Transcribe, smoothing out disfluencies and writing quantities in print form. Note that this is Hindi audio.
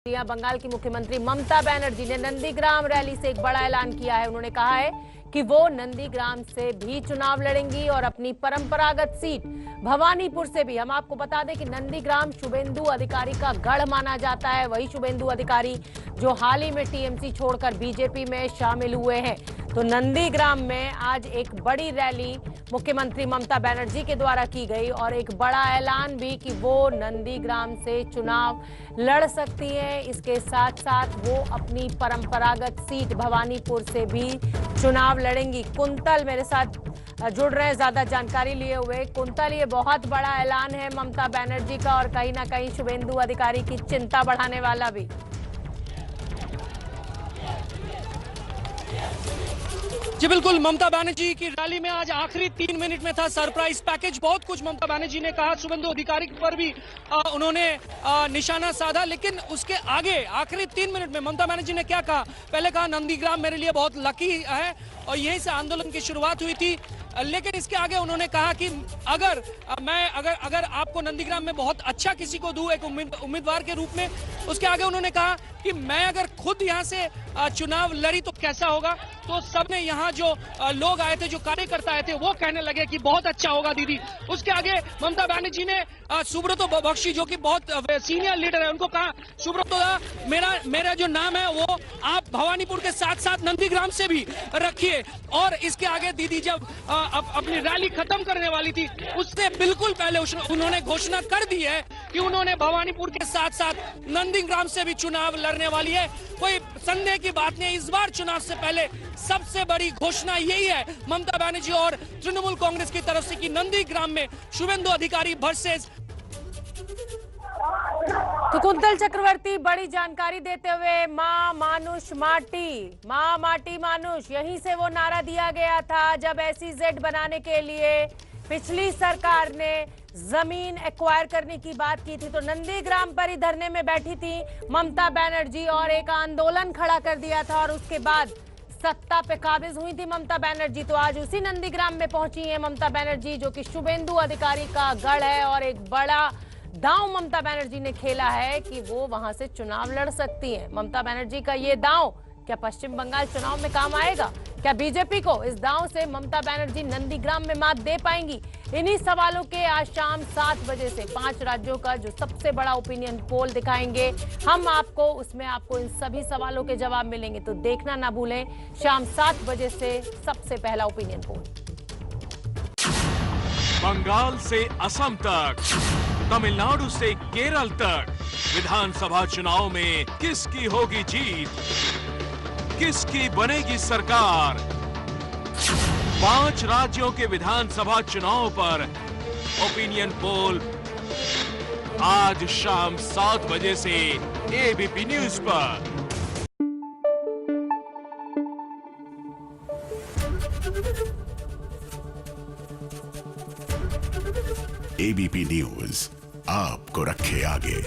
बंगाल की मुख्यमंत्री ममता बनर्जी ने नंदीग्राम रैली से एक बड़ा ऐलान किया है। उन्होंने कहा है कि वो नंदीग्राम से भी चुनाव लड़ेंगी और अपनी परंपरागत सीट भवानीपुर से भी। हम आपको बता दें कि नंदीग्राम शुभेंदु अधिकारी का गढ़ माना जाता है। वही शुभेंदु अधिकारी जो हाल ही में टीएमसी छोड़कर बीजेपी में शामिल हुए हैं। तो नंदीग्राम में आज एक बड़ी रैली मुख्यमंत्री ममता बनर्जी के द्वारा की गई और एक बड़ा ऐलान भी कि वो नंदीग्राम से चुनाव लड़ सकती हैं। इसके साथ साथ वो अपनी परंपरागत सीट भवानीपुर से भी चुनाव लड़ेंगी। कुंतल मेरे साथ जुड़ रहे हैं ज्यादा जानकारी लिए हुए। कुंतल, ये बहुत बड़ा ऐलान है ममता बनर्जी का और कहीं ना कहीं शुभेंदु अधिकारी की चिंता बढ़ाने वाला भी। जी बिल्कुल, ममता बनर्जी की रैली में आज आखिरी 3 मिनट में था सरप्राइज पैकेज। बहुत कुछ ममता बनर्जी ने कहा, शुभेंदु अधिकारी पर भी उन्होंने निशाना साधा। लेकिन उसके आगे आखिरी 3 मिनट में ममता बनर्जी ने क्या कहा? पहले कहा नंदीग्राम मेरे लिए बहुत लकी है और यहीं से आंदोलन की शुरुआत हुई थी। लेकिन इसके आगे उन्होंने कहा कि अगर आपको नंदीग्राम में बहुत अच्छा किसी को दूं एक उम्मीदवार के रूप में, उसके आगे उन्होंने कहा कि मैं अगर खुद यहां से चुनाव लड़ी तो कैसा होगा। तो सबने यहाँ जो लोग आए थे, जो कार्यकर्ता आए थे, वो कहने लगे कि बहुत अच्छा होगा दीदी। उसके आगे ममता बनर्जी ने सुब्रतो बख्शी जो कि बहुत सीनियर लीडर है, उनको कहा सुब्रतो मेरा जो नाम है वो आप भवानीपुर के साथ साथ नंदीग्राम से भी रखिए। और इसके आगे दीदी जब अपनी रैली खत्म करने वाली थी, उससे बिल्कुल पहले उन्होंने घोषणा कर दी है कि उन्होंने भवानीपुर के साथ साथ नंदीग्राम से भी चुनाव लड़ने वाली है। कोई संदेह की बात नहीं, इस बार चुनाव से पहले सबसे बड़ी घोषणा यही है ममता बनर्जी और तृणमूल कांग्रेस की तरफ से कि नंदीग्राम में शुभेंदु अधिकारी वर्सेस। तो कुंतल चक्रवर्ती बड़ी जानकारी देते हुए मां मानुष माटी, मां माटी मानुष, यहीं से वो नारा दिया गया था जब SEZ बनाने के लिए पिछली सरकार ने जमीन एक्वायर करने की बात की थी। तो नंदीग्राम पर ही धरने में बैठी थी ममता बनर्जी और एक आंदोलन खड़ा कर दिया था और उसके बाद सत्ता पे काबिज हुई थी ममता बनर्जी। तो आज उसी नंदीग्राम में पहुंची है ममता बनर्जी जो कि शुभेंदु अधिकारी का गढ़ है और एक बड़ा दांव ममता बनर्जी ने खेला है कि वो वहां से चुनाव लड़ सकती हैं। ममता बनर्जी का ये दांव क्या पश्चिम बंगाल चुनाव में काम आएगा? क्या बीजेपी को इस दांव से ममता बनर्जी नंदीग्राम में मात दे पाएंगी? इन्हीं सवालों के आज शाम 7 बजे से 5 राज्यों का जो सबसे बड़ा ओपिनियन पोल दिखाएंगे हम आपको, उसमें आपको इन सभी सवालों के जवाब मिलेंगे। तो देखना ना भूलें शाम 7 बजे से सबसे पहला ओपिनियन पोल। बंगाल से असम तक, तमिलनाडु से केरल तक, विधानसभा चुनाव में किसकी होगी जीत, किसकी बनेगी सरकार? 5 राज्यों के विधानसभा चुनाव पर ओपिनियन पोल आज शाम 7 बजे से ABP न्यूज पर। ABP न्यूज आपको रखे आगे।